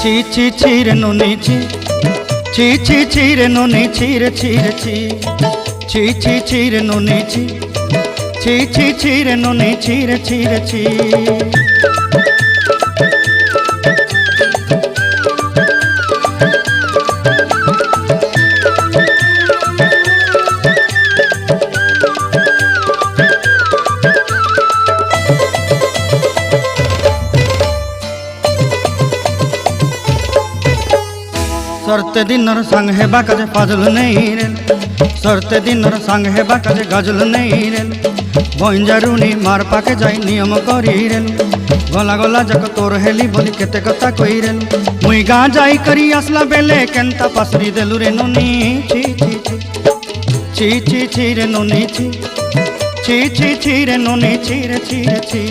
ছি ছি ছি রে নুনি ছি, ছি ছি ছি রে নুনি ছি রে ছি রে ছি, ছি ছি ছি রে নুনি ছি, ছি ছি ছি রে নুনি ছি রে ছি রে ছি। सरते दिनर संग हेबा काजे फाजल नहीं रेल, सरते दिनर संग हेबा काजे गजल नहीं रेल, बंजारुनी मार पाके जाई नियम करी रेल, गला गला जक तोर हेली बोली केते कथा कई रेल, मुई गा जाई करी आसला बेले केंता पासरी देलु रे नुनी ची ची ची, ची ची ची रे नुनी ची, ची ची ची रे नुनी ची रे ची रे ची।